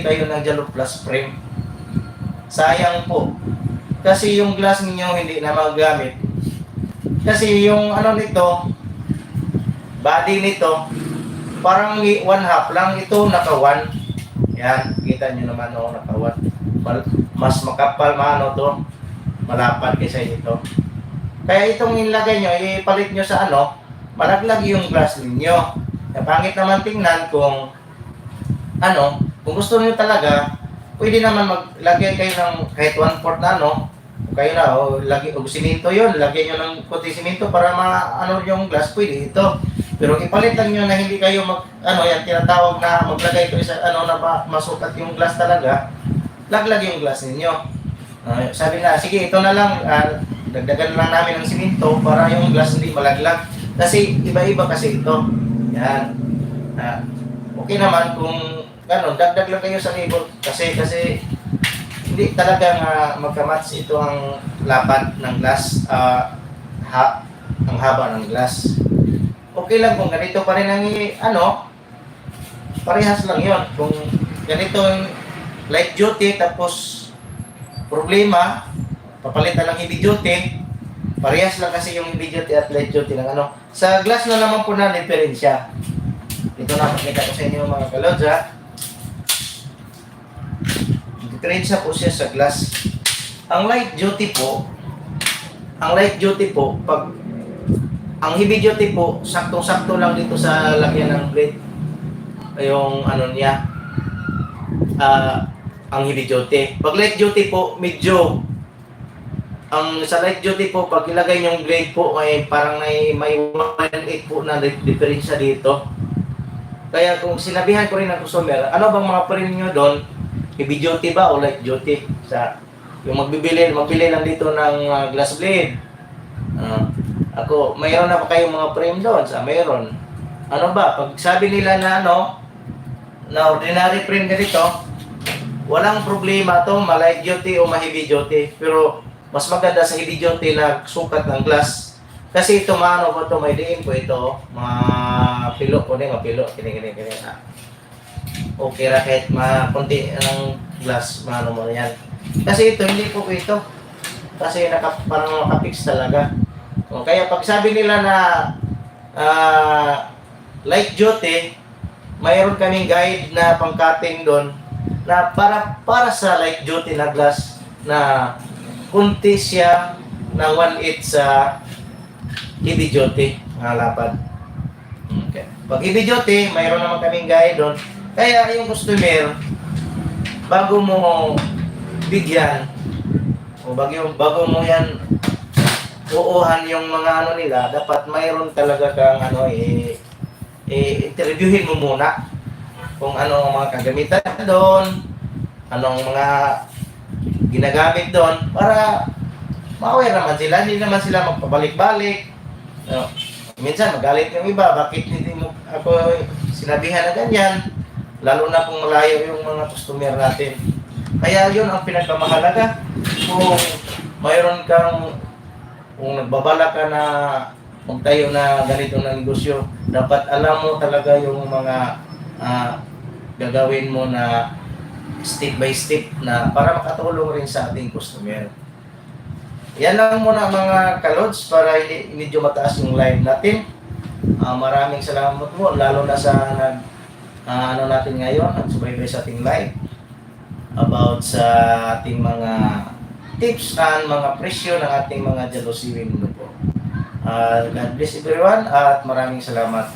kayo ng Jalo Plus frame. Sayang po. Kasi yung glass ninyo hindi na magagamit. Kasi yung ano nito, body nito, parang 1/2 lang. Ito naka 1. Yan, kita nyo naman o naka 1. Mas makapal maano to, malapad kaysa ito. Kaya itong ilagay nyo, ipalit nyo sa ano, malaglag yung glass ninyo. Pangit naman tingnan kung ano, kung gusto niyo talaga, pwede naman maglagay kayo ng kahit 1/4 na ano, kayo na, o lagi og simento 'yon, lagyan niyo ng konti simento para ano yung glass, pwede ito. Pero ipalit lang niyo na hindi kayo ano yan tinatawag na maglagay kayo sa ano na masukat yung glass talaga. Laglag yung glass ninyo. Sabi na, sige ito na lang, dagdagan lang namin ng simento para yung glass hindi malaglag. Kasi iba-iba kasi ito. Yan. Okay naman kung dagdag lang kayo sa label kasi hindi talagang magka-match ito ang lapad ng glass, ang haba ng glass. Okay lang kung ganito pa rin ang parehas lang yon. Kung ganito yung light duty tapos problema, papalitan ng heavy duty, parehas lang kasi yung heavy duty at light duty ng ano. Sa glass na naman po na diferensya. Ito na pakita ko sa inyo mga kalodza. Diferensya po siya sa glass. Ang light duty po, pag ang heavy duty po, saktong-sakto lang dito sa lagyan ng blade. Yung ano niya, ang heavy duty. Pag light duty po, medyo sa light duty po, pag ilagay yung blade po, ay parang may 1.8 po na diferensya dito. Kaya kung sinabihan ko rin ng customer, ano bang mga frame nyo doon? Heavy duty ba o light duty? Yung magbili lang dito ng glass blade. Ako, mayroon na pa kayong mga frame doon? Mayroon. Ano ba? Pag sabi nila na na ordinary frame ganito, walang problema to, ma-light duty o ma-heavy duty. Pero mas maganda sa heavy duty na sukat ng glass. Kasi ito maano po ito, may diin po ito, mapilo po din, mapilo, kini. Okay ra kahit konti ng glass, maano mo yan. Kasi ito, hindi po ito. Kasi parang nakapix talaga. Kaya pag sabi nila na light duty, mayroon kaming guide na pang-cutting doon na para sa light duty na glass na kunti siya ng 1/8 sa heavy duty, mga lapad. Okay. Pag heavy duty, mayroon naman kaming guide doon. Kaya yung customer, bago mo bigyan, o bago mo yan uuhan yung mga ano nila, dapat mayroon talaga kang interviewin mo muna kung ano ang mga kagamitan doon, anong mga ginagamit doon, para ma-aware naman sila, hindi naman sila magpabalik-balik. Minsan magalit yung iba, bakit hindi mo ako sinabihan na ganyan, lalo na kung malayo yung mga customer natin. Kaya yun ang pinakamahalaga. Kung nagbabala ka na magtayo na ganito na negosyo, dapat alam mo talaga yung mga gagawin mo na step by step na para makatulong rin sa ating customer. Yan lang muna mga kalods para medyo mataas yung live natin. Maraming salamat po, lalo na sa natin ngayon, nagsubaybay sa ating live about sa ating mga tips and mga presyo ng ating mga Jalo Sewing po. God bless everyone at maraming salamat.